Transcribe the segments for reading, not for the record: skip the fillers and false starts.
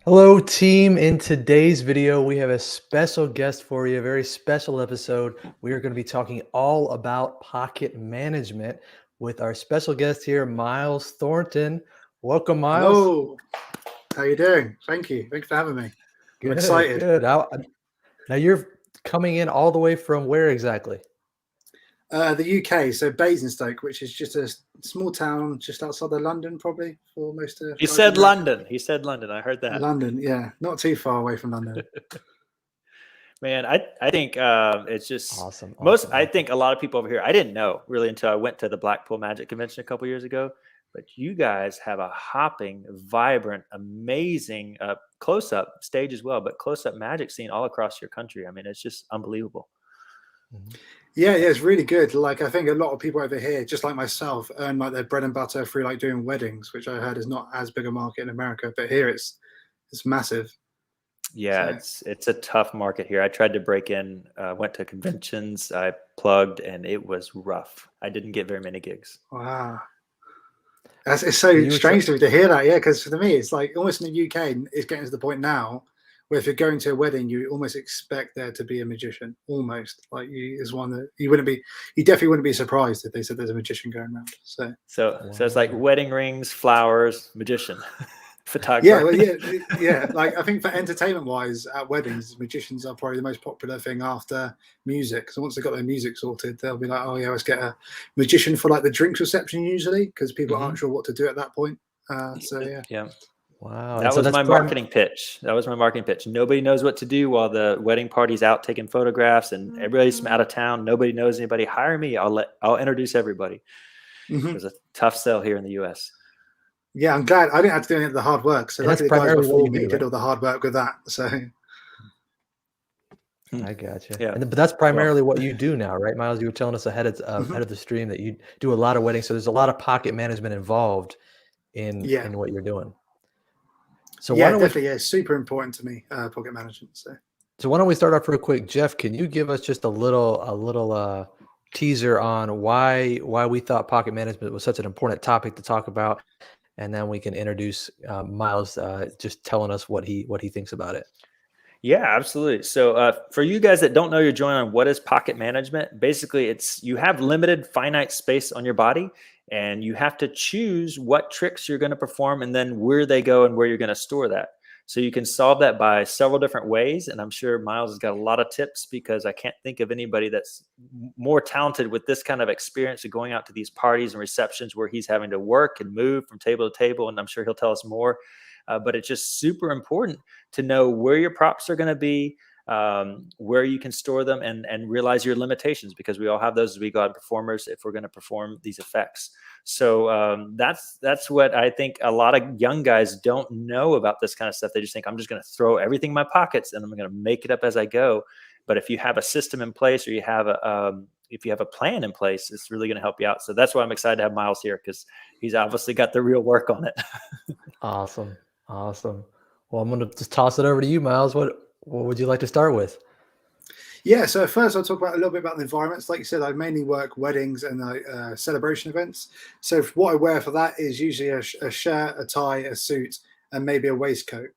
Hello, team. In today's video, we have a special guest for you, a very special episode. We are going to be talking all about pocket management with our special guest here, Myles Thornton. Welcome, Myles. Hello, how you doing? Thank you. Thanks for having me. I'm Good, excited. good. Now you're coming in all the way from where exactly? The UK, so Basingstoke, which is just a small town just outside of London, probably for most of He guys in said America. London. He said London. I heard that. London, yeah, not too far away from London. Man, I think it's just Awesome. I think a lot of people over here, I didn't know really until I went to the Blackpool Magic Convention a couple years ago. But you guys have a hopping, vibrant, amazing close-up stage as well, but close-up magic scene all across your country. I mean, it's just unbelievable. Mhm. Yeah, it's really good. Like I think a lot of people over here, just like myself, earn like their bread and butter through like doing weddings, which I heard is not as big a market in America, but here it's massive. Yeah, So, it's a tough market here. I tried to break in, went to conventions, I plugged, and it was rough. I didn't get very many gigs. wow. It's so You were strange to hear that, yeah, because for me, it's like almost in the UK, it's getting to the point now where if you're going to a wedding, you almost expect there to be a magician, almost. Like you is one that you definitely wouldn't be surprised if they said there's a magician going around. So, So it's like Wow. wedding rings, flowers, magician, yeah, photographer. well, yeah. Like I think for entertainment wise, at weddings, magicians are probably the most popular thing after music. So once they've got their music sorted, they'll be like, oh yeah, let's get a magician for like the drinks reception usually, because people Mhm. aren't sure what to do at that point. So yeah. Yeah. Wow. And That so was that's my marketing pitch. That was my marketing pitch. Nobody knows what to do while the wedding party's out taking photographs and everybody's from out of town. Nobody knows anybody. Hire me. I'll introduce everybody. It Mhm. was a tough sell here in the US. Yeah, I'm glad I didn't have to do any of the hard work. So and that's luckily the guys primarily what before you me do, did right? all the hard work with that. So I gotcha. Yeah. But that's Well, primarily what you do now, right, Miles? You were telling us mhm. ahead of the stream that you do a lot of weddings, so there's a lot of pocket management involved in Yeah. in what you're doing. So why Yeah, don't we definitely. Yeah, super important to me, pocket management. So so why don't we start off real quick, Jeff? Can you give us just a little teaser on why we thought pocket management was such an important topic to talk about, and then we can introduce Miles, just telling us what he thinks about it. yeah, absolutely. So, for you guys that don't know your joint on what is pocket management, basically it's you have limited finite space on your body and you have to choose what tricks you're going to perform and then where they go and where you're going to store that. So you can solve that by several different ways. And I'm sure Miles has got a lot of tips because I can't think of anybody that's more talented with this kind of experience of going out to these parties and receptions where he's having to work and move from table to table. And I'm sure he'll tell us more. But it's just super important to know where your props are going to be, where you can store them, and realize your limitations because we all have those as we go out performers if we're going to perform these effects. So that's what I think a lot of young guys don't know about this kind of stuff. They just think I'm just going to throw everything in my pockets and I'm going to make it up as I go. But if you have a system in place or you have if you have a plan in place, it's really going to help you out. So that's why I'm excited to have Miles here because he's obviously got the real work on it. Awesome, awesome. Well, I'm gonna just toss it over to you, Miles. What would you like to start with? yeah. So first, I'll talk about a little bit about the environments. Like you said, I mainly work weddings and celebration events. So what I wear for that is usually a shirt, a tie, a suit, and maybe a waistcoat.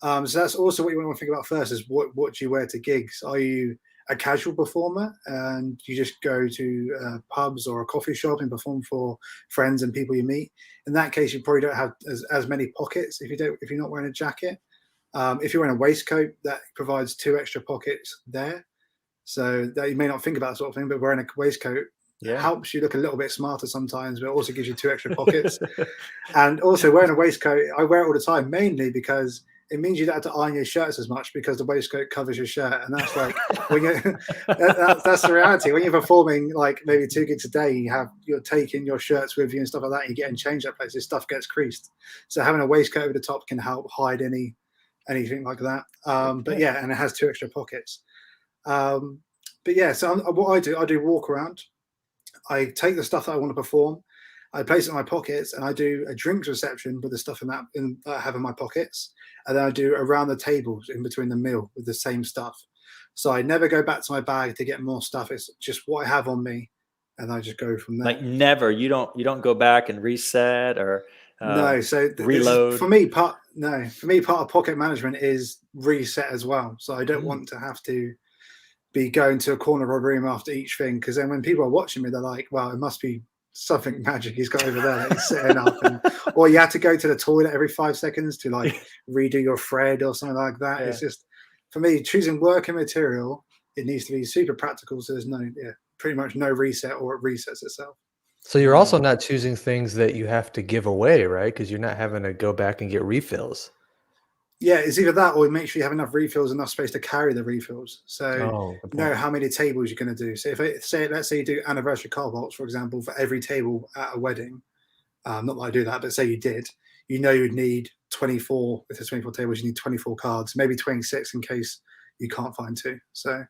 So that's also what you want to think about first: is what do you wear to gigs? Are you a casual performer and you just go to pubs or a coffee shop and perform for friends and people you meet? In that case, you probably don't have as many pockets if you're not wearing a jacket. If you're wearing a waistcoat, that provides two extra pockets there. So that you may not think about that sort of thing, but wearing a waistcoat Yeah. helps you look a little bit smarter sometimes, but also gives you two extra pockets. And also wearing a waistcoat, I wear it all the time, mainly because it means you don't have to iron your shirts as much because the waistcoat covers your shirt. And that's like when you that's the reality. When you're performing like maybe 2 gigs a day, you're taking your shirts with you and stuff like that, and you're getting changed at places, stuff gets creased. So having a waistcoat over the top can help hide anything like that. But Yeah. yeah, and it has two extra pockets. Um, but yeah, so what I do walk around. I take the stuff that I want to perform, I place it in my pockets, and I do a drinks reception with the stuff that I have in my pockets, and then I do around the tables in between the meal with the same stuff. So I never go back to my bag to get more stuff. It's just what I have on me, and I just go from there. Like never, you don't go back and reset or No, so this is for reload. me part. No, for me, part of pocket management is reset as well. So I don't want to have to be going to a corner of a room after each thing, because then when people are watching me, they're like, well, it must be something magic he's got over there that he's setting up. Or you have to go to the toilet every 5 seconds to like redo your thread or something like that. It's just, for me, choosing working material, it needs to be super practical. So there's pretty much no reset, or it resets itself. So you're also not choosing things that you have to give away, right? Because you're not having to go back and get refills. Yeah, it's either that, or make sure you have enough refills, enough space to carry the refills. So know how many tables you're going to do. So if let's say you do anniversary card vaults, for example, for every table at a wedding. Not that I do that, but say you did, you would need 24. If there's 24 tables, you need 24 cards, maybe 26 in case you can't find 2. So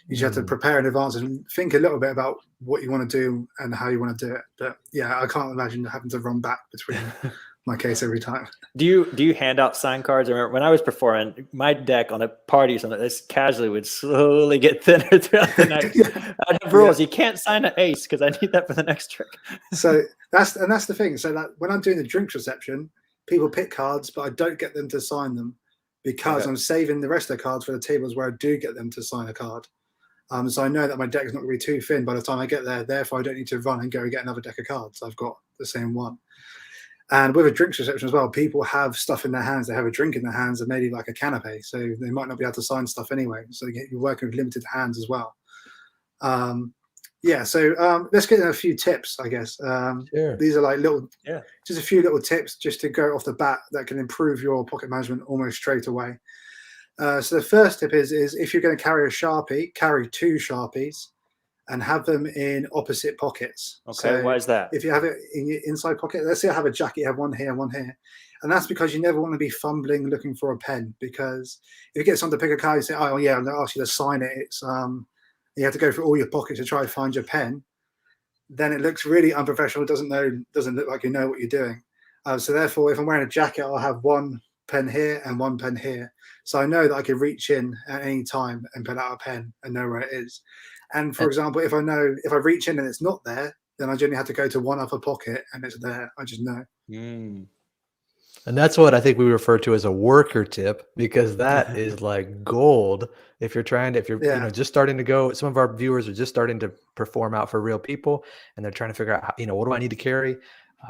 you just have to prepare in advance and think a little bit about what you want to do and how you want to do it. But yeah, I can't imagine having to run back between my case every time. Do you hand out sign cards? I remember when I was performing, my deck on a party or something, this casually would slowly get thinner throughout the night. I'd have rules. You can't sign an ace because I need that for the next trick. So that's the thing. So that when I'm doing the drinks reception, people pick cards, but I don't get them to sign them because I'm saving the rest of the cards for the tables where I do get them to sign a card. So I know that my deck is not going to be too thin by the time I get there. Therefore, I don't need to run and go and get another deck of cards. I've got the same one. And with a drinks reception as well, people have stuff in their hands. They have a drink in their hands and maybe like a canapé. So they might not be able to sign stuff anyway. So you're working with limited hands as well. So let's get in a few tips, I guess. Sure. These are like just a few little tips just to go off the bat that can improve your pocket management almost straight away. So the first tip is if you're going to carry a Sharpie, carry 2 Sharpies and have them in opposite pockets. Okay, so why is that? If you have it in your inside pocket, let's say I have a jacket, you have one here and one here. And that's because you never want to be fumbling looking for a pen, because if you get someone to pick a card, you say, oh yeah, I'm going to ask you to sign it. It's you have to go through all your pockets to try to find your pen. Then it looks really unprofessional. It doesn't look like you know what you're doing. So therefore, if I'm wearing a jacket, I'll have one pen here and one pen here. So I know that I can reach in at any time and pull out a pen and know where it is. And for example, if I reach in and it's not there, then I generally have to go to one upper pocket and it's there. I just know. And that's what I think we refer to as a worker tip, because that is like gold. If you're just starting to go, some of our viewers are just starting to perform out for real people and they're trying to figure out, what do I need to carry?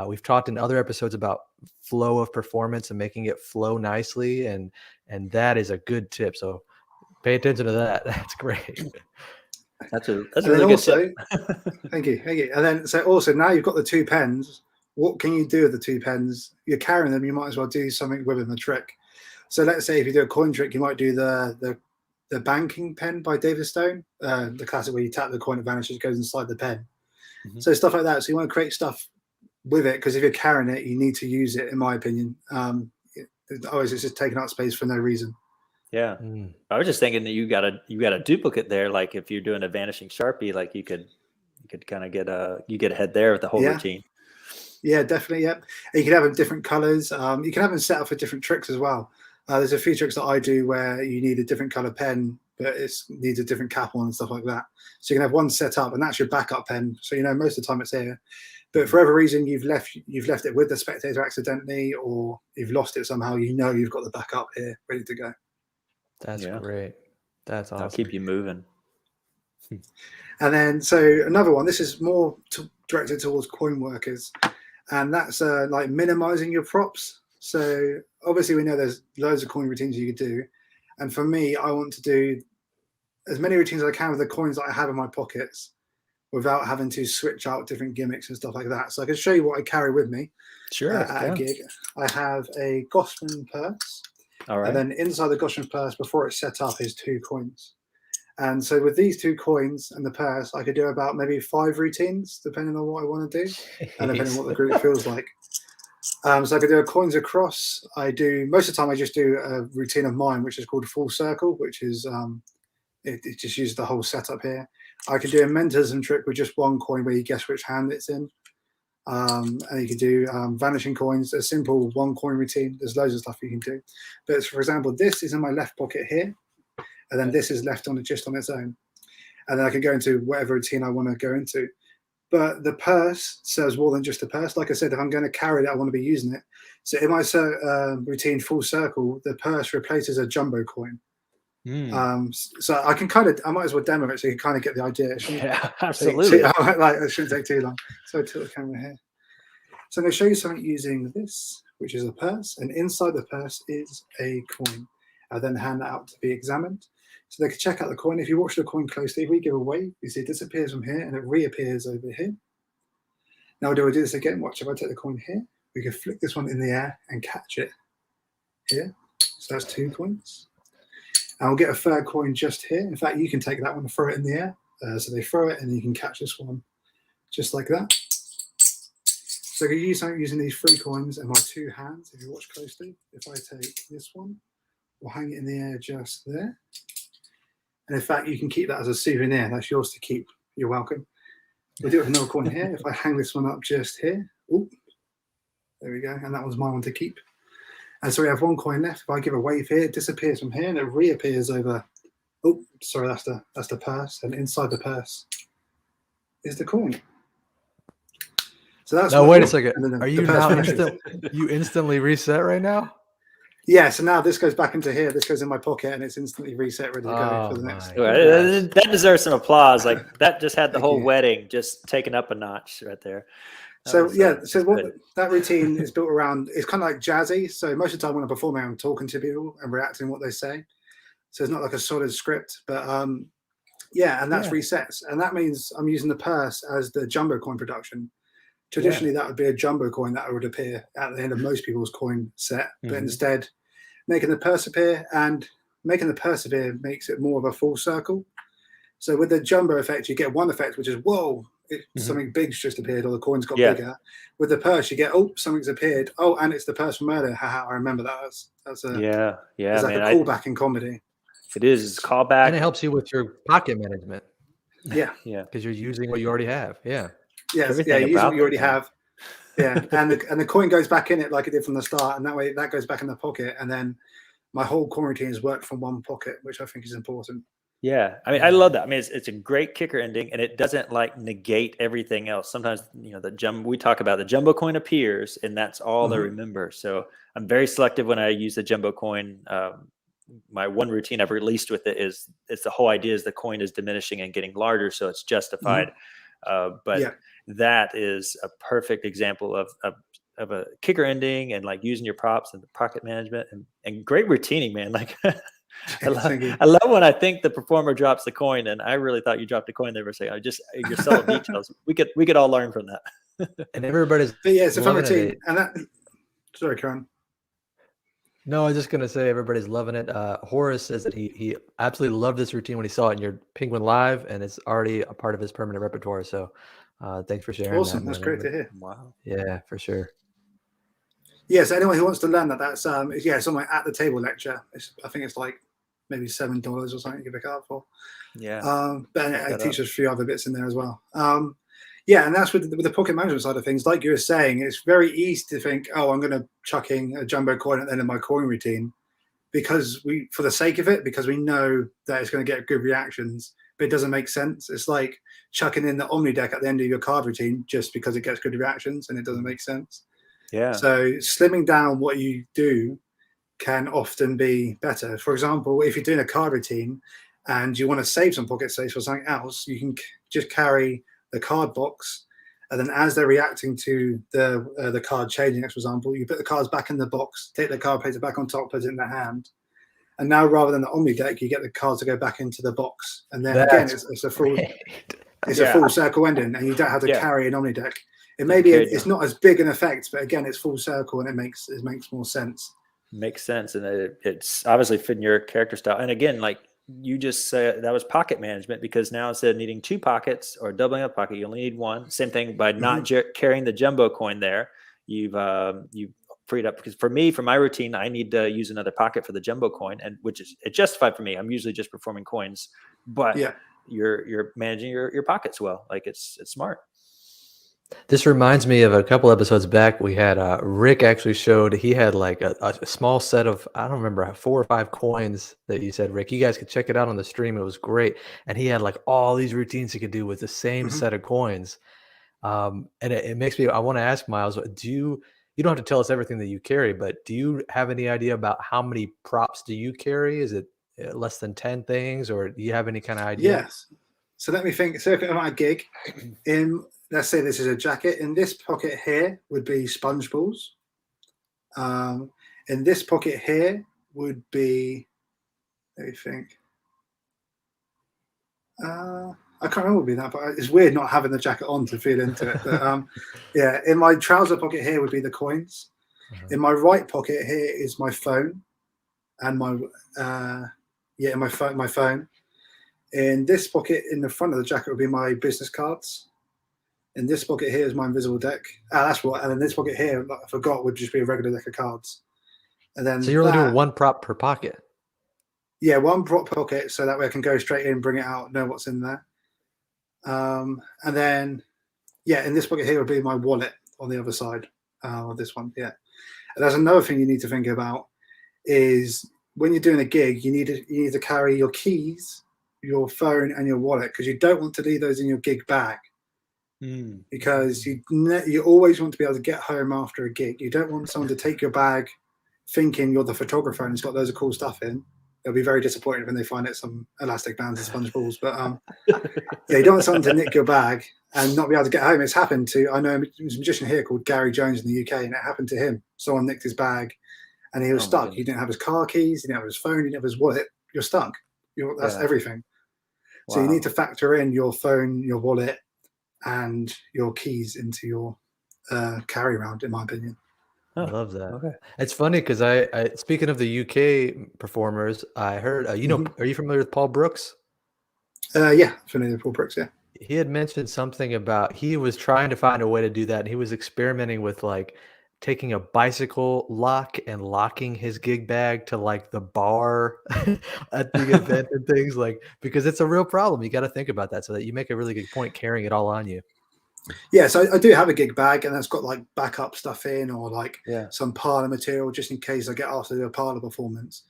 We've talked in other episodes about flow of performance and making it flow nicely. And that is a good tip. So pay attention to that. That's great. That's a really good tip. Thank you. And then also now you've got the 2 pens. What can you do with the 2 pens? You're carrying them. You might as well do something with them, a trick. So let's say if you do a coin trick, you might do the banking pen by David Stone, the classic where you tap the coin, it vanishes, goes inside the pen. So stuff like that. So you want to create stuff with it, because if you're carrying it, you need to use it, in my opinion. Otherwise, it's just taking up space for no reason. Yeah, I was just thinking that you got a duplicate there. Like if you're doing a vanishing Sharpie, like you could kind of get ahead there with the whole routine. Yeah, definitely. Yep. And you can have them different colors. You can have them set up for different tricks as well. There's a few tricks that I do where you need a different color pen, but it needs a different cap on and stuff like that. So you can have one set up, and that's your backup pen. So most of the time it's here. But for whatever reason, you've left it with the spectator accidentally, or you've lost it somehow. You've got the backup here ready to go. That's great. That's awesome. I'll keep you moving. And then, so another one, this is more directed towards coin workers, and that's like minimizing your props. So obviously we know there's loads of coin routines you could do. And for me, I want to do as many routines as I can with the coins that I have in my pockets without having to switch out different gimmicks and stuff like that. So I can show you what I carry with me. Sure. At a gig. I have a Gossman purse. All right. And then inside the Gossman purse, before it's set up, is 2 coins. And so with these 2 coins and the purse, I could do about maybe 5 routines, depending on what I want to do and depending on what the group feels like. So I could do a coins across. Most of the time, I just do a routine of mine, which is called full circle, which is it just uses the whole setup here. I could do a mentalism trick with just 1 coin where you guess which hand it's in. And you can do vanishing coins, a simple 1 coin routine. There's loads of stuff you can do. But for example, this is in my left pocket here, and then this is left just on its own. And then I can go into whatever routine I want to go into. but the purse serves more than just a purse. Like I said, if I'm going to carry it, I want to be using it. So in my routine full circle, the purse replaces a jumbo coin. So I might as well demo it so you can kind of get the idea. Yeah, absolutely. It shouldn't take too long. So I'll tilt the camera here. So I'm going to show you something using this, which is a purse, and inside the purse is a coin. I'll then hand that out to be examined. So they can check out the coin. If you watch the coin closely, if we give a wave, you see it disappears from here and it reappears over here. Now do this again. Watch, if I take the coin here, we can flick this one in the air and catch it here. So that's 2 coins. And we'll get a third coin just here. In fact, you can take that one and throw it in the air. So they throw it and you can catch this one just like that. So I can use something using these 3 coins and my 2 hands. If you watch closely, if I take this one, we'll hang it in the air just there. And in fact, you can keep that as a souvenir. That's yours to keep. You're welcome. We'll do it with another coin here. If I hang this one up just here, ooh, there we go. And that was my one to keep. And so we have 1 coin left. If I give a wave here, it disappears from here and it reappears over. Oh, sorry, that's the purse. And inside the purse is the coin. So that's. No, wait a second. Are you now you instantly reset right now? Yeah, so now this goes back into here. This goes in my pocket, and it's instantly reset, ready to go for the next. That deserves some applause. Like that just had the whole wedding just taken up a notch right there. So that routine is built around. It's kind of like jazzy. So most of the time when I'm performing, I'm talking to people and reacting to what they say. So it's not like a solid script, but and that's resets, and that means I'm using the purse as the jumbo coin production. Traditionally, that would be a jumbo coin that would appear at the end of most people's coin set, but instead, making the purse appear makes it more of a full circle. So with the jumbo effect, you get one effect, which is whoa, something big's just appeared, or the coin's got bigger. With the purse, you get something's appeared. Oh, and it's the purse from earlier. Haha, I remember that. That's a it's like a callback in comedy. It is. It's callback, and it helps you with your pocket management. Yeah, because you're using what you already have. Yeah. Yes, you use what you already have. Yeah, and the coin goes back in it like it did from the start, and that way that goes back in the pocket, and then my whole coin routine is worked from one pocket, which I think is important. Yeah, I mean, I love that. I mean, it's a great kicker ending, and it doesn't like negate everything else. Sometimes, we talk about the jumbo coin appears, and that's all they remember. So I'm very selective when I use the jumbo coin. My one routine I've released with it is the whole idea is the coin is diminishing and getting larger, so it's justified. That is a perfect example of a kicker ending and like using your props and the pocket management and great routining, man. Like I love when I think the performer drops the coin and I really thought you dropped a coin. They were saying, your subtle details. We could all learn from that. And everybody's it's a fun routine. And that, sorry, Karen. No, I was just gonna say everybody's loving it. Horace says that he absolutely loved this routine when he saw it in your Penguin Live, and it's already a part of his permanent repertoire. So thanks for sharing. Awesome, that's great to hear. Wow. Yeah, for sure. Yes, anyone who wants to learn that's it's on my at the table lecture. I think it's like maybe $7 or something you can pick it up for. Yeah. But it teaches a few other bits in there as well. And that's with the pocket management side of things. Like you were saying, it's very easy to think, oh, I'm going to chuck in a jumbo coin at the end of my coin routine because for the sake of it, because we know that it's going to get good reactions, but it doesn't make sense. It's like chucking in the Omni deck at the end of your card routine just because it gets good reactions and it doesn't make sense. Yeah. So slimming down what you do can often be better. For example, if you're doing a card routine and you want to save some pocket space for something else, you can just carry the card box, and then as they're reacting to the card changing, for example, you put the cards back in the box, take the card, place it back on top, put it in the hand, and now rather than the Omni deck, you get the cards to go back into the box, and then again, it's a full a full circle ending, and you don't have to carry an Omni deck. It may be it's not as big an effect, but again, it's full circle, and it makes more sense. Makes sense, and it's obviously fitting your character style. And again, like you just said, that was pocket management, because now instead of needing 2 pockets or doubling up pocket, you only need 1. Same thing by not carrying the jumbo coin there. You've freed up, because for me, for my routine, I need to use another pocket for the jumbo coin, and which is justified for me. I'm usually just performing coins, but you're managing your pockets well. Like it's smart. This reminds me of a couple episodes back. We had Rick actually showed he had like a small set of, I don't remember, 4 or 5 coins that you said, Rick. You guys could check it out on the stream. It was great. And he had like all these routines he could do with the same set of coins. And it makes me, I want to ask Myles, you don't have to tell us everything that you carry, but do you have any idea about how many props do you carry? Is it less than 10 things, or do you have any kind of idea? Yes. So let me think. So if I'm at a gig, let's say this is a jacket. In this pocket here would be sponge balls. In this pocket here would be, let me think. I can't remember what would be that, but it's weird not having the jacket on to feel into it. But yeah, in my trouser pocket here would be the coins. In my right pocket here is my phone, and my my phone. In this pocket in the front of the jacket would be my business cards. In this pocket here is my invisible deck. That's what. And in this pocket here, I forgot, would just be a regular deck of cards. And then So you're only doing one prop per pocket. Yeah, one prop pocket, so that way I can go straight in, bring it out, know what's in there. And then, yeah, in this pocket here would be my wallet on the other side of this one. Yeah, and there's another thing you need to think about is when you're doing a gig, you need to carry your keys, your phone, and your wallet, because you don't want to leave those in your gig bag. Because you always want to be able to get home after a gig. You don't want someone to take your bag thinking you're the photographer and it's got loads of cool stuff in. They'll be very disappointed when they find it some elastic bands and sponge balls. But yeah, you don't want someone to nick your bag and not be able to get home. It's happened to, I know there's a magician here called Gary Jones in the UK, and it happened to him. Someone nicked his bag and he was stuck. He didn't have his car keys, he didn't have his phone, he didn't have his wallet. You're stuck. That's everything. Wow. So you need to factor in your phone, your wallet, and your keys into your carry round, in my opinion. I love that. Okay. It's funny because I speaking of the UK performers, I heard, are you familiar with Paul Brooks? Yeah, familiar with Paul Brooks, yeah. He had mentioned something about, he was trying to find a way to do that. And he was experimenting with like taking a bicycle lock and locking his gig bag to like the bar at the event and things, like, because it's a real problem. You got to think about that, so that you make a really good point carrying it all on you. Yeah, so I do have a gig bag, and that's got like backup stuff in, or like some parlor material just in case I get asked to do a parlor performance.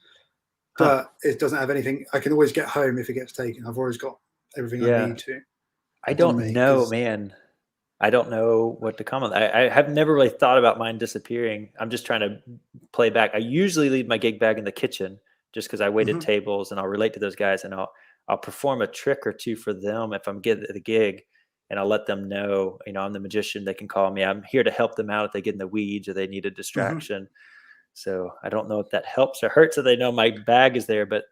But it doesn't have anything. I can always get home if it gets taken. I've always got everything I need to. I don't know, man. I don't know what to comment. I have never really thought about mine disappearing. I'm just trying to play back. I usually leave my gig bag in the kitchen just because I waited tables, and I'll relate to those guys, and I'll perform a trick or two for them if I'm getting at the gig. And I'll let them know, I'm the magician. They can call me. I'm here to help them out if they get in the weeds or they need a distraction. So I don't know if that helps or hurts, so they know my bag is there. But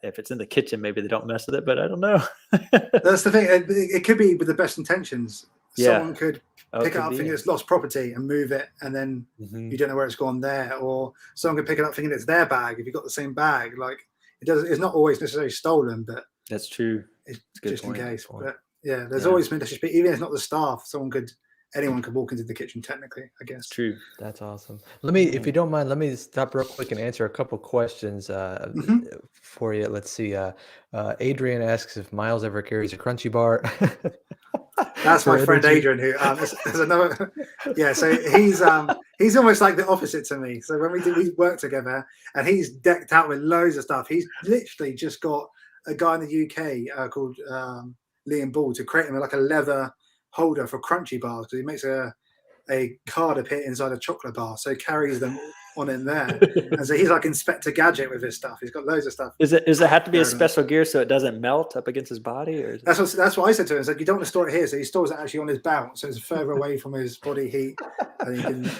if it's in the kitchen, maybe they don't mess with it. But I don't know. That's the thing. It could be with the best intentions. Someone could pick it up thinking it's lost property and move it, and then you don't know where it's gone there. Or someone could pick it up thinking it's their bag. If you've got the same bag, like it's not always necessarily stolen, but that's true. It's just in case. But yeah, there's always been, even if it's not the staff, anyone could walk into the kitchen technically, I guess. True. That's awesome. Let me, if you don't mind, let me stop real quick and answer a couple questions for you. Let's see. Adrian asks if Myles ever carries a crunchy bar. That's my friend Adrian, who there's another. Yeah, so he's almost like the opposite to me. So when we work together, and he's decked out with loads of stuff. He's literally just got a guy in the UK called Liam Ball to create him like a leather holder for crunchy bars, because he makes a card appear inside a chocolate bar, so he carries them on in there. And so he's like Inspector Gadget with his stuff. He's got loads of stuff. Does it have to be a special gear so it doesn't melt up against his body? Or that's what I said to him. It's like, you don't want to store it here, so he stores it actually on his belt, so it's further away from his body heat, and he can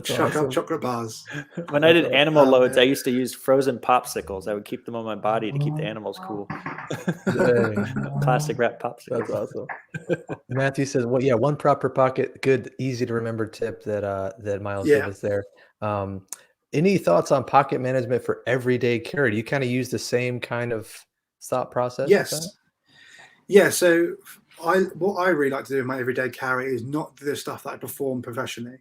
chuck up chocolate bars. When I did animal loads, I used to use frozen popsicles. I would keep them on my body to keep the animals cool. Plastic wrap popsicles. That's awesome. Matthew says, "Well, yeah, one prop per pocket. Good, easy to remember tip that Myles gave us there." Any thoughts on pocket management for everyday carry? Do you kind of use the same kind of thought process? Yes. Yeah. So what I really like to do in my everyday carry is not the stuff that I perform professionally,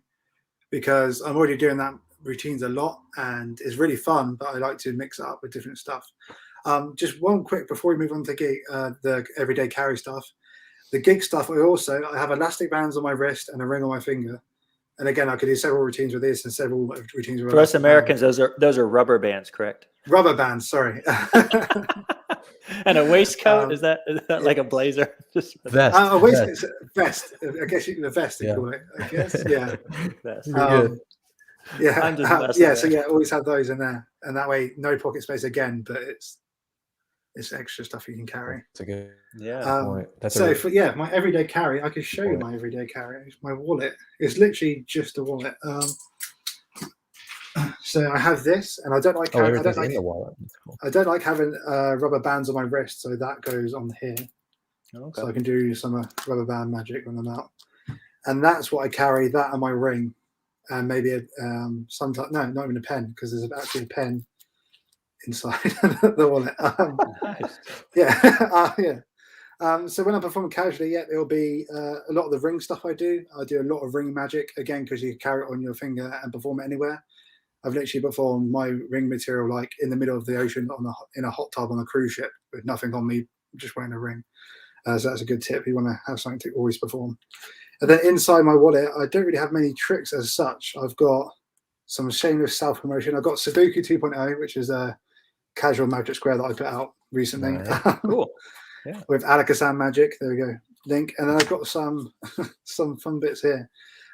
because I'm already doing that routines a lot and it's really fun, but I like to mix it up with different stuff. Just one quick before we move on to the everyday carry stuff. The gig stuff, I have elastic bands on my wrist and a ring on my finger. And again, I could do several routines with this and several routines with For us Americans, those are rubber bands, correct? rubber bands. Sorry. And a waistcoat, is that like a blazer? Vest. A waistcoat, vest. I guess a vest. You call it. I guess. Yeah. Vest. Yeah. So yeah, always have those in there, and that way, no pocket space again. But it's extra stuff you can carry. That's a good point. That's so for my everyday carry, I can show you my everyday carry. It's my wallet. It's literally just a wallet. So I have this, and I don't like carrying. I don't like in the wallet. Cool. I don't like having rubber bands on my wrist, so that goes on here. Okay. So I can do some rubber band magic when I'm out, and that's what I carry. That and my ring, and maybe sometimes not even a pen, because there's actually a pen inside the wallet. Nice. So when I perform casually, it'll be a lot of the ring stuff I do. I do a lot of ring magic, again, because you can carry it on your finger and perform it anywhere. I've literally performed my ring material like in the middle of the ocean in a hot tub on a cruise ship with nothing on me, just wearing a ring. So that's a good tip. You want to have something to always perform. And then inside my wallet, I don't really have many tricks as such. I've got some shameless self-promotion. I've got Sudoku 2.0, which is a casual magic square that I put out recently. Right. Cool. Yeah. With Alakazam magic. There we go. Link. And then I've got some fun bits here.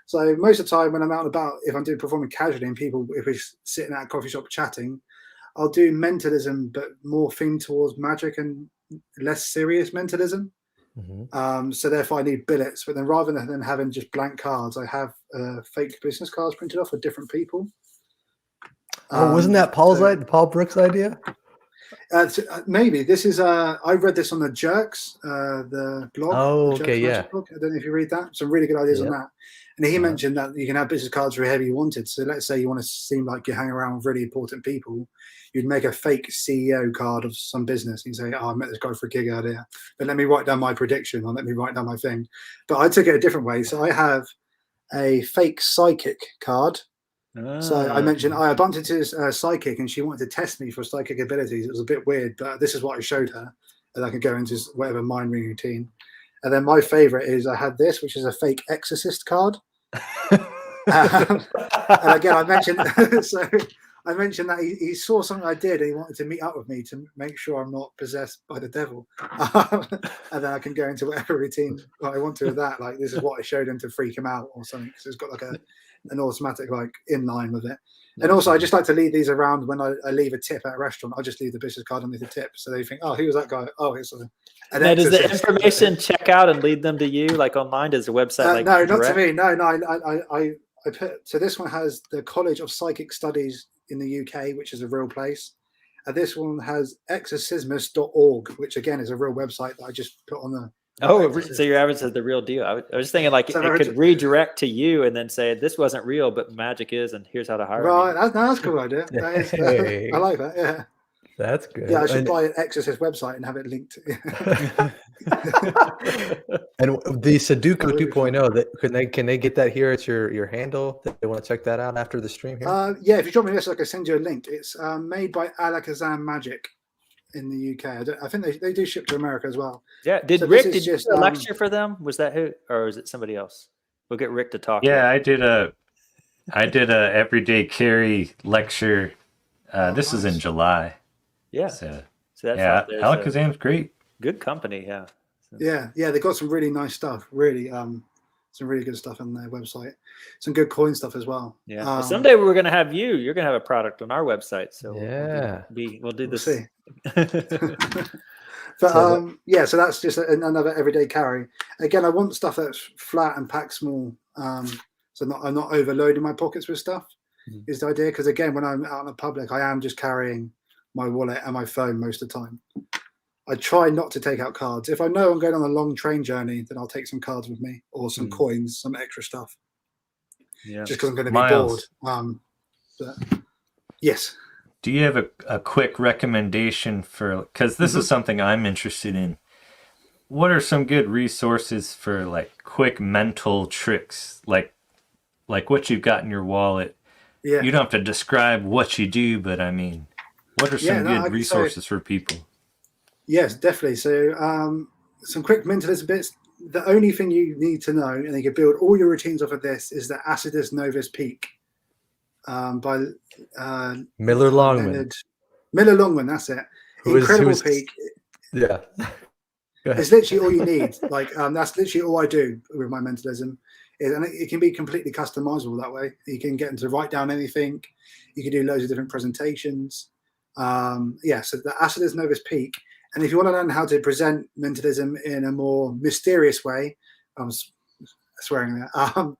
So most of the time when I'm out and about, if I'm performing casually and if we're sitting at a coffee shop chatting, I'll do mentalism, but more themed towards magic and less serious mentalism. Mm-hmm. So therefore I need billets, but then rather than having just blank cards, I have fake business cards printed off for different people. Wasn't that Paul Brooks' idea? Maybe this is I read this on the Jerks, the blog. Oh, the okay, Jerks blog. I don't know if you read that. Some really good ideas on that. And he mentioned that you can have business cards for whoever you wanted. So let's say you want to seem like you hang around with really important people, you'd make a fake CEO card of some business and say, "Oh, I met this guy for a gig earlier, but let me write down my prediction or let me write down my thing." But I took it a different way. So I have a fake psychic card. So I mentioned I bumped into this psychic and she wanted to test me for psychic abilities. It was a bit weird, but this is what I showed her, and I could go into whatever mind reading routine. And then my favorite is I had this, which is a fake exorcist card. And again, I mentioned I mentioned that he saw something I did and he wanted to meet up with me to make sure I'm not possessed by the devil. And then I can go into whatever routine I want to with that. Like, this is what I showed him to freak him out or something, because it's got like an automatic like in line with it. And also I just like to leave these around when I leave a tip at a restaurant. I just leave the business card underneath the tip, so they think, "Oh, who was that guy? Oh, it's now, does the information check out and lead them to you, like online? Does the website no, not to me. No, I put, so this one has the College of Psychic Studies in the UK, which is a real place. And this one has exorcismus.org, which again is a real website that I just put on the. So your average is the real deal. I was thinking like it could redirect to you and then say, "This wasn't real, but magic is, and here's how to hire." Right, that's a cool idea. I like that. Yeah. That's good. Yeah, I should buy an Exorcist website and have it linked. And the Sudoku 2.0, can they get that here at your handle? They want to check that out after the stream here? Yeah, if you drop me this, I can send you a link. It's made by Alakazam Magic in the UK. I think they do ship to America as well. Yeah. Did you do a lecture for them? Was that who, or is it somebody else? We'll get Rick to talk. Yeah, I did a everyday carry lecture. This is in July. Yeah. So that's Alakazam's great. Good company. Yeah. Yeah. They got some really nice stuff. Really, some really good stuff on their website. Some good coin stuff as well. Yeah. Someday we're going to have you. You're going to have a product on our website. So yeah, we'll do this. We'll see. But so that's just another everyday carry. Again, I want stuff that's flat and packed small. So I'm not overloading my pockets with stuff. Is the idea, because again, when I'm out in the public, I am just carrying my wallet and my phone most of the time. I try not to take out cards. If I know I'm going on a long train journey, then I'll take some cards with me or some coins, some extra stuff. Yeah, just because I'm going to be Myles, bored. But yes. Do you have a quick recommendation for? Because this is something I'm interested in. What are some good resources for like quick mental tricks, like what you've got in your wallet? Yeah. You don't have to describe what you do, but I mean, what are some good resources for people? Yes, definitely. So some quick mentalism bits. the only thing you need to know, and you can build all your routines off of this, is the Acidus Novus Peak by Miller Longman. Miller Longman, that's it. Incredible peak. Yeah. It's literally all you need. Like that's literally all I do with my mentalism. And it can be completely customizable that way. You can get them to write down anything. You can do loads of different presentations. So the Acidus Novus Peak. And if you want to learn how to present mentalism in a more mysterious way, I'm swearing there.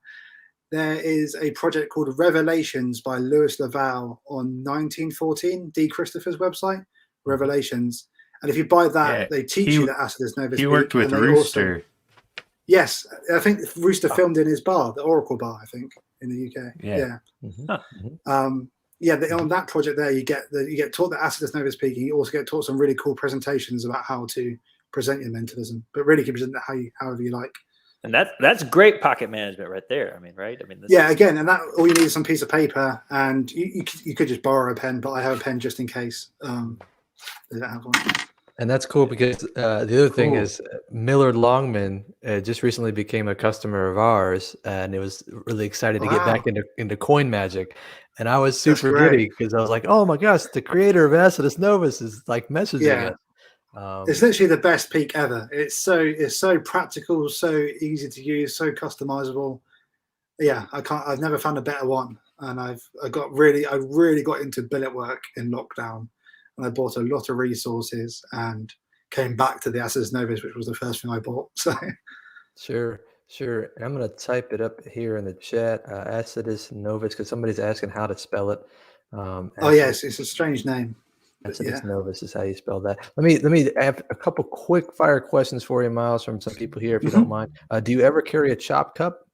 There is a project called Revelations by Louis Laval on 1914, D. Christopher's website, Revelations. And if you buy that, they teach you the Acidus Novus Peak. He worked with Rooster. Yes, I think Rooster filmed in his bar, the Oracle Bar, I think, in the UK. Yeah. On that project there, you get taught the Acidus Novus Peak, and you also get taught some really cool presentations about how to present your mentalism, but really can present it however you like. And that's great pocket management right there. I mean, right? I mean, again, and that all you need is some piece of paper, and you could just borrow a pen, but I have a pen just in case. They don't have one. And that's cool because the other thing is Miller Longman just recently became a customer of ours, and it was really excited to get back into coin magic. And I was super giddy because I was like, "Oh my gosh, the creator of Acidus Novus is like messaging us." It's literally the best peak ever. It's so practical, so easy to use, so customizable. Yeah, I've never found a better one. And I really got into billet work in lockdown, and I bought a lot of resources and came back to the Acidus Novus, which was the first thing I bought. So Sure. I'm going to type it up here in the chat, Acidus Novus, because somebody's asking how to spell it. Yes, it's a strange name. Acidus Novus is how you spell that. Let me have a couple quick fire questions for you, Myles, from some people here, if you don't mind. Do you ever carry a chop cup?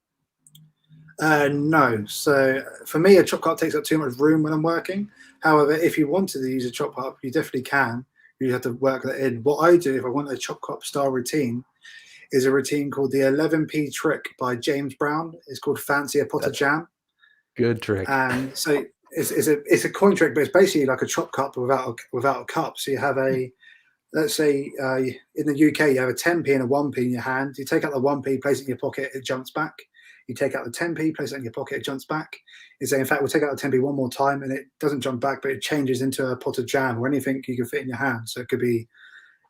No. So for me, a chop cup takes up too much room when I'm working. However, if you wanted to use a chop cup, you definitely can. You have to work that in. What I do if I want a chop cup style routine is a routine called the 11p trick by James Brown. It's called Fancy a Pot of Jam. Good trick. And so it's a coin trick, but it's basically like a chop cup without a cup. So you have let's say in the UK, you have a 10p and a 1p in your hand. You take out the 1p, place it in your pocket, it jumps back. You take out the 10p, place it in your pocket, it jumps back. You say, in fact, we'll take out the 10p one more time, and it doesn't jump back, but it changes into a pot of jam or anything you can fit in your hand. So it could be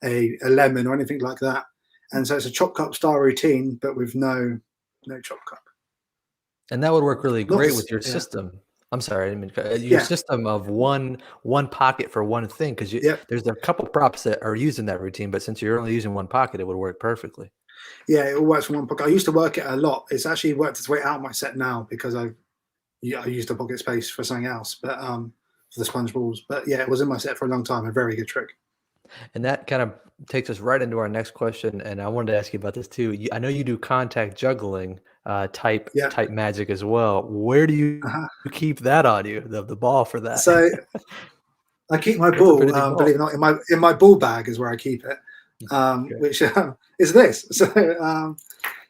a lemon or anything like that. And so it's a chop cup style routine, but with no chop cup. And that would work really great with your system. I'm sorry, I mean your system of one pocket for one thing, because there's a couple props that are used in that routine, but since you're only using one pocket, it would work perfectly. Yeah, it all works from one pocket. I used to work it a lot. It's actually worked its way out of my set now because I used the pocket space for something else, but for the sponge balls. But yeah, it was in my set for a long time. A very good trick. And that kind of takes us right into our next question. And I wanted to ask you about this too. I know you do contact juggling type magic as well. Where do you keep that on you? The ball for that? So I keep my ball, believe it or not, in my ball bag is where I keep it. Which is this.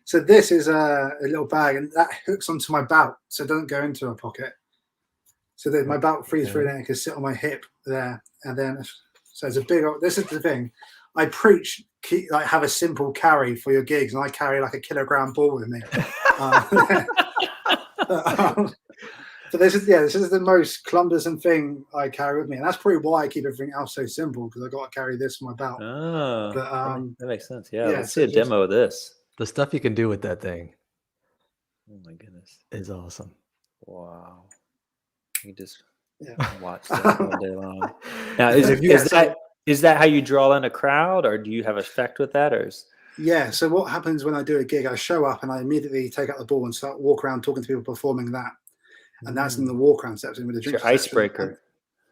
So this is a little bag, and that hooks onto my belt, so it doesn't go into a pocket. So then my belt frees through there, and can sit on my hip there, and then so it's a big. This is the thing. I preach, have a simple carry for your gigs, and I carry like a kilogram ball with me. So this is the most cumbersome thing I carry with me, and that's probably why I keep everything else so simple, because I got to carry this in my belt. Oh, but, that makes sense. Yeah, let's see a demo of this. The stuff you can do with that thing. Oh my goodness, is awesome. Wow, you just watch that all day long. Now, is that how you draw in a crowd, or do you have effect with that, or? Yeah. So what happens when I do a gig? I show up and I immediately take out the ball and start walk around talking to people performing that. And that's in the walk around section with the drink. Icebreaker.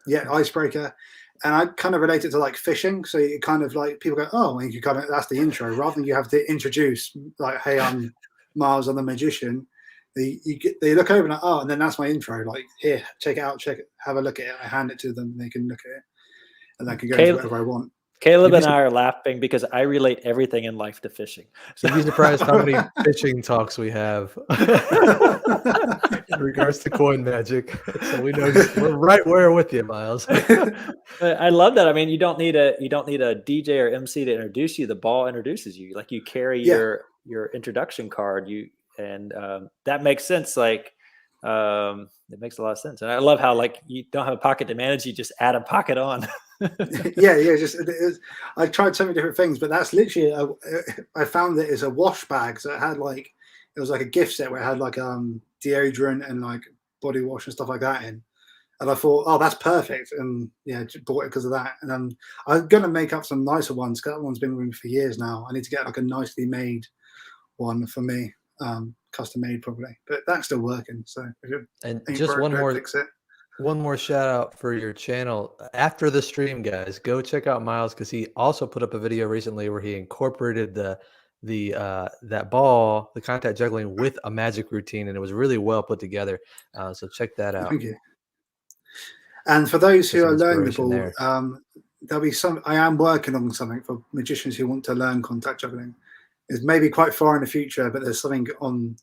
Icebreaker. And I kind of relate it to like fishing. So you kind of like people go, oh, and you kind of, that's the intro. Rather than you have to introduce like, hey, I'm Myles, I'm the magician. They look over and like, oh, and then that's my intro. Like, here, check it out, have a look at it. I hand it to them, and they can look at it, and I can go into whatever I want. Caleb and I are laughing because I relate everything in life to fishing. So you'd be surprised how many fishing talks we have in regards to coin magic. So we know we're right where with you, Myles. I love that. I mean, you don't need a DJ or MC to introduce you. The ball introduces you. Like you carry your introduction card. That makes sense. Like, it makes a lot of sense. And I love how, like, you don't have a pocket to manage, you just add a pocket on. Yeah, just I tried so many different things, but that's literally I found it as a wash bag. So it was like a gift set where it had like deodorant and like body wash and stuff like that in. And I thought, oh, that's perfect. And yeah, just bought it because of that. And I'm going to make up some nicer ones, because that one's been with me for years now. I need to get like a nicely made one for me, custom made probably. But that's still working. So and just one more shout out for your channel. After the stream, guys, go check out Myles, because he also put up a video recently where he incorporated that ball, the contact juggling, with a magic routine, and it was really well put together. So check that out. Thank you. And for those who are learning the ball, there'll be I am working on something for magicians who want to learn contact juggling. It's maybe quite far in the future, but there's something on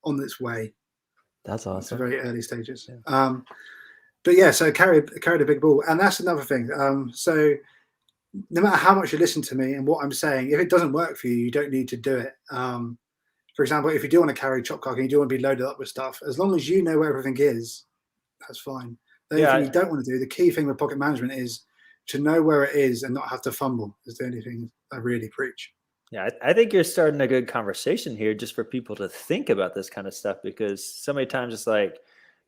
its way. That's awesome. It's very early stages. Yeah. But yeah, so carried a big ball, and that's another thing. So no matter how much you listen to me and what I'm saying, if it doesn't work for you, you don't need to do it. For example, if you do want to carry chop card and you do want to be loaded up with stuff, as long as you know where everything is, that's fine. The only thing you don't want to do, the key thing with pocket management, is to know where it is and not have to fumble. Is the only thing I really preach. Yeah, I think you're starting a good conversation here, just for people to think about this kind of stuff, because so many times it's like,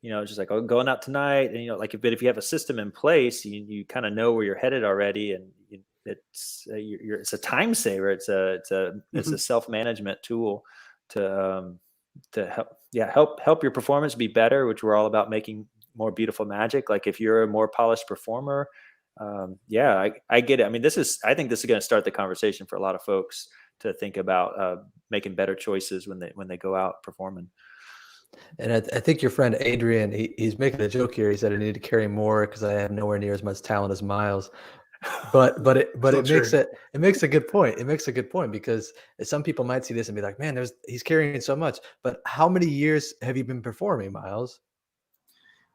just like, oh, going out tonight, and like, but if you have a system in place, you kind of know where you're headed already, and it's a time saver. It's a self-management tool to help your performance be better, which we're all about, making more beautiful magic. Like, if you're a more polished performer, I get it. I mean, I think this is going to start the conversation for a lot of folks to think about making better choices when they go out performing. And I think your friend Adrian, he's making a joke here. He said, I need to carry more because I have nowhere near as much talent as Myles. But it makes a good point. It makes a good point, because some people might see this and be like, man, he's carrying so much. But how many years have you been performing, Myles?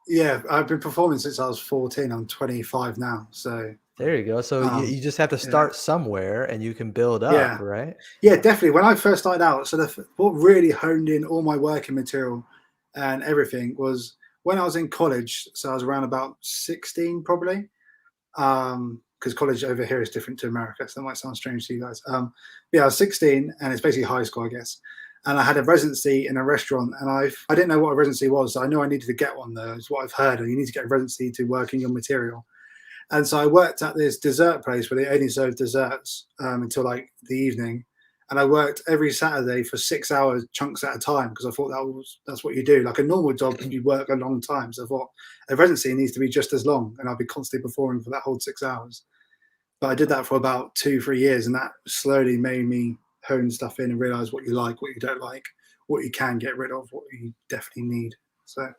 Yeah, I've been performing since I was 14. I'm 25 now. So there you go. So you just have to start somewhere, and you can build up, right? Yeah, definitely. When I first started out, so what really honed in all my working material and everything was when I was in college. So I was around about 16 probably, because college over here is different to America. So that might sound strange to you guys. I was 16, and it's basically high school, I guess. And I had a residency in a restaurant, and I didn't know what a residency was. So I knew I needed to get one, though. It's what I've heard. And you need to get a residency to work in your material. And so I worked at this dessert place where they only served desserts until like the evening. And I worked every Saturday for 6 hours, chunks at a time, because I thought that's what you do. Like a normal job, you work a long time. So I thought a residency needs to be just as long, and I'll be constantly performing for that whole 6 hours. But I did that for about 2-3 years, and that slowly made me hone stuff in and realize what you like, what you don't like, what you can get rid of, what you definitely need. So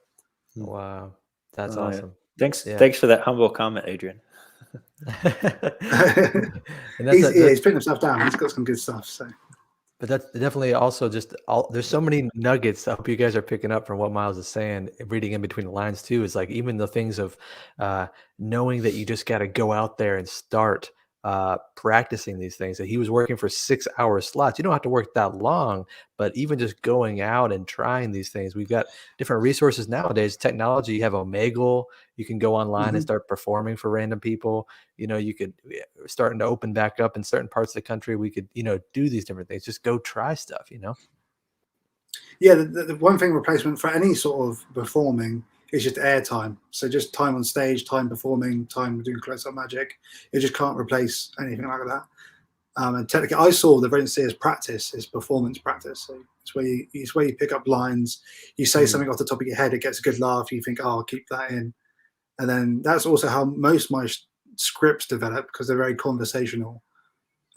wow, that's awesome. Thanks for that humble comment, Adrian. He's putting himself down. He's got some good stuff. So, but that's definitely also there's so many nuggets I hope you guys are picking up from what Myles is saying, reading in between the lines too. Is like, even the things of knowing that you just got to go out there and start practicing these things. That he was working for 6 hour slots. You don't have to work that long, but even just going out and trying these things. We've got different resources nowadays. Technology. You have Omegle. You can go online and start performing for random people. You could starting to open back up in certain parts of the country. We could, do these different things. Just go try stuff. Yeah, the one thing replacement for any sort of performing is just airtime. So just time on stage, time performing, time doing close-up magic. You just can't replace anything like that. And technically, I saw the residency as practice, is performance practice. So it's where you pick up lines, you say something off the top of your head, it gets a good laugh, you think, oh, I'll keep that in. And then that's also how most of my scripts develop, because they're very conversational.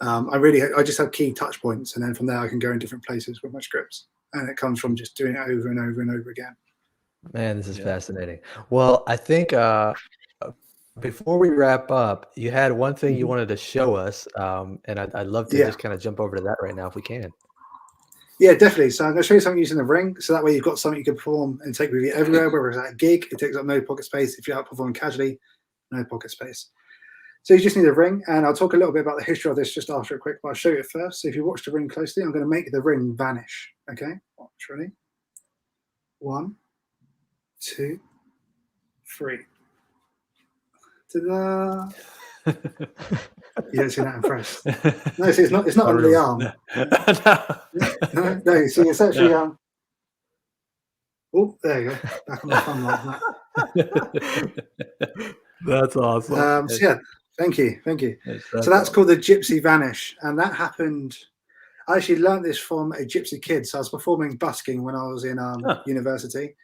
I just have key touch points, and then from there I can go in different places with my scripts. And it comes from just doing it over and over and over again. Man, this is fascinating. Well, I think before we wrap up, you had one thing you wanted to show us, and I'd love to just kind of jump over to that right now if we can. Yeah, definitely. So I'm going to show you something using the ring. So that way you've got something you can perform and take with you everywhere, whether it's at a gig, it takes up no pocket space. If you're out performing casually, no pocket space. So you just need a ring, and I'll talk a little bit about the history of this just after a quick, but I'll show you it first. So if you watch the ring closely, I'm going to make the ring vanish. Okay, watch, ready? 1, 2, 3. Ta-da! You don't seem that impressed. No, see, it's not under the arm. No, see, it's actually oh, there you go. Back on the thumb like that. That's awesome. So yeah, thank you. So that's called the Gypsy Vanish, and that happened. I actually learned this from a gypsy kid. So I was performing busking when I was in university,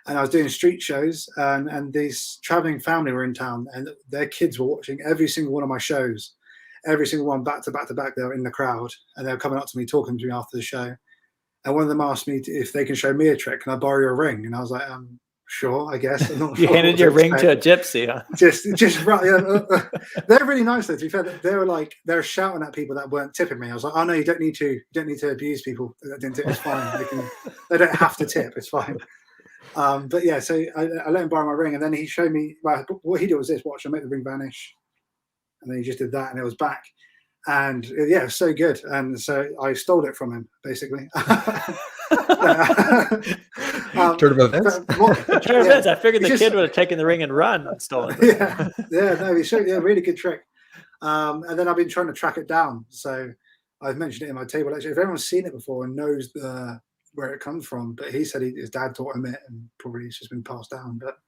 and I was doing street shows, and this traveling family were in town, and their kids were watching every single one of my shows, every single one back to back to back. They were in the crowd, and they were coming up to me, talking to me after the show. And one of them asked me if they can show me a trick. Can I borrow your ring? And I was like, sure, I guess. I'm not You sure handed your ring to a gypsy, huh? Just right. Yeah, they're really nice though. To be fair, they were shouting at people that weren't tipping me. I was like, oh no, you don't need to abuse people that didn't tip. It's fine. They don't have to tip. It's fine. But yeah, so I let him borrow my ring, and then he showed me. Well, what he did was this: watch, I make the ring vanish, and then he just did that, and it was back. And yeah, it was so good. And so I stole it from him, basically. Turn of events. I figured the kid would have taken the ring and run and stolen it. No, he showed really good trick. And then I've been trying to track it down. So I've mentioned it in my table lecture. If everyone's seen it before and knows where it comes from, but he said his dad taught him it, and probably it's just been passed down. But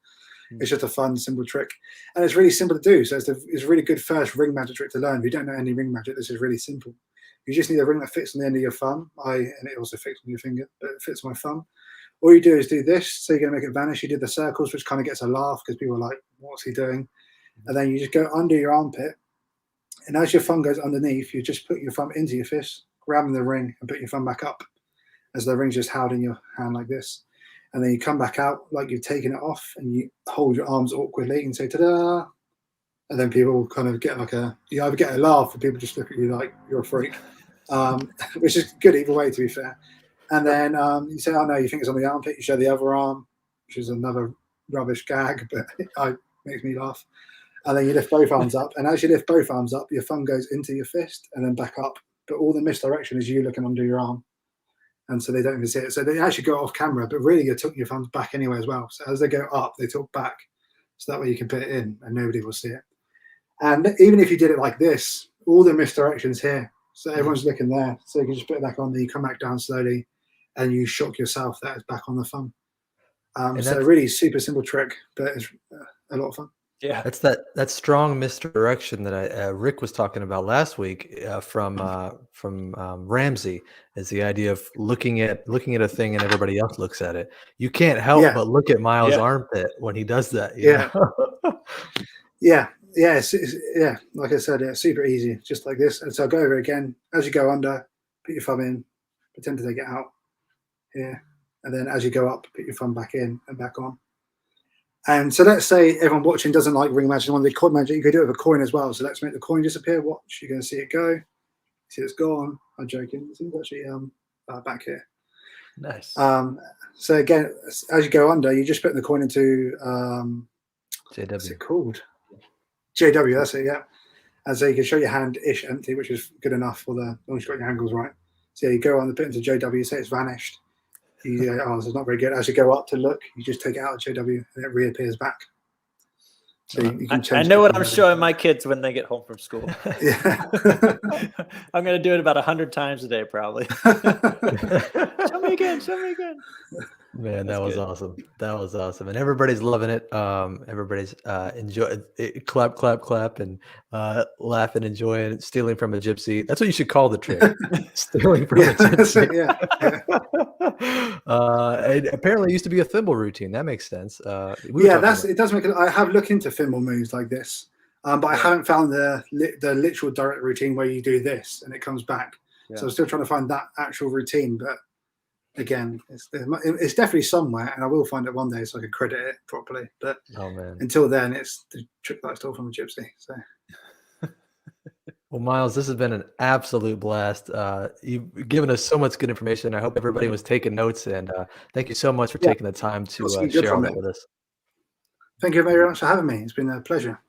it's just a fun, simple trick, and it's really simple to do. So it's a really good first ring magic trick to learn. If you don't know any ring magic, this is really simple. You just need a ring that fits on the end of your thumb. And it also fits on your finger, but it fits on my thumb. All you do is do this. So you're going to make it vanish. You did the circles, which kind of gets a laugh because people are like, what's he doing? And then you just go under your armpit. And as your thumb goes underneath, you just put your thumb into your fist, grabbing the ring, and put your thumb back up as the ring's just held in your hand like this. And then you come back out like you've taken it off, and you hold your arms awkwardly and say, ta-da. And then people kind of get you either get a laugh or people just look at you like you're a freak, which is good either way, to be fair. And then you say, oh no, you think it's on the armpit. You show the other arm, which is another rubbish gag, but it makes me laugh. And then you lift both arms up. And as you lift both arms up, your thumb goes into your fist and then back up. But all the misdirection is you looking under your arm. And so they don't even see it. So they actually go off camera, but really you're tilting your thumbs back anyway as well. So as they go up, they tilt back. So that way you can put it in and nobody will see it. And even if you did it like this, all the misdirections here. So everyone's looking there. So you can just put it back on there. You come back down slowly and you shock yourself that it's back on the thumb. So really super simple trick, but it's a lot of fun. Yeah, that's that strong misdirection that Rick was talking about last week from Ramsey, is the idea of looking at a thing and everybody else looks at it. You can't help but look at Myles' armpit when he does that. You know? Yeah. Like I said, it's super easy, just like this. And so I'll go over again. As you go under, put your thumb in, pretend to take it out here, and then as you go up, put your thumb back in and back on. And so let's say everyone watching doesn't like ring magic, one of the coin magic, you could do it with a coin as well. So let's make the coin disappear. Watch, you're going to see it go. See it's gone. I'm joking. It's actually back here. Nice. So again, as you go under, you just put the coin into JW. What's it called? JW. That's it. Yeah. And so you can show your hand ish empty, which is good enough for as long as you've got your angles right. So you go on the put into JW, say it's vanished. This is not very good. As you go up to look, you just take it out of JW and it reappears back. So you can change. I know what I'm showing my kids when they get home from school. Yeah. I'm going to do it about 100 times a day, probably. Show me again. Man, that was awesome. That was awesome. And everybody's loving it. Everybody's enjoying it. Clap, and laugh and enjoy it. Stealing from a gypsy. That's what you should call the trick. Stealing from a gypsy. It apparently used to be a thimble routine. That makes sense. It does make it. I have looked into thimble moves like this, but I haven't found the literal direct routine where you do this and it comes back. So I'm still trying to find that actual routine, but again, it's definitely somewhere, and I will find it one day so I can credit it properly. But until then, it's the trick that I stole from a gypsy. So, well, Myles, this has been an absolute blast. You've given us so much good information. I hope everybody was taking notes, and thank you so much for taking the time to share all that with us. Thank you very much for having me. It's been a pleasure.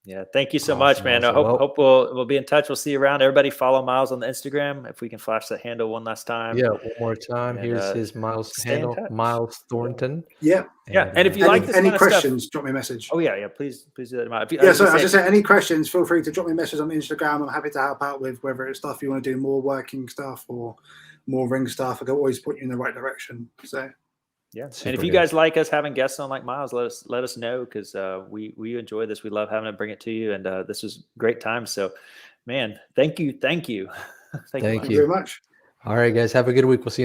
Yeah, thank you so much, Awesome, man. I awesome. hope we'll be in touch. We'll see you around. Everybody follow Myles on the Instagram. If we can flash that handle one last time. Yeah, one more time. And, Here's his Myles stay in handle, touch. Myles Thornton. Yeah. Yeah, and if you like this Any kind of stuff, questions, drop me a message. oh yeah, please do that. If you, Yeah, so I was just saying, any questions, feel free to drop me a message on Instagram. I'm happy to help out with whether it's stuff you want to do, more working stuff or more ring stuff. I can always point you in the right direction. So yeah, Super and if you good. guys like us having guests on like Myles, let us know, because we enjoy this. We love having to bring it to you, and this was great time. So, man, thank you. Thank thank you you. very much. All right, guys, have a good week. We'll see you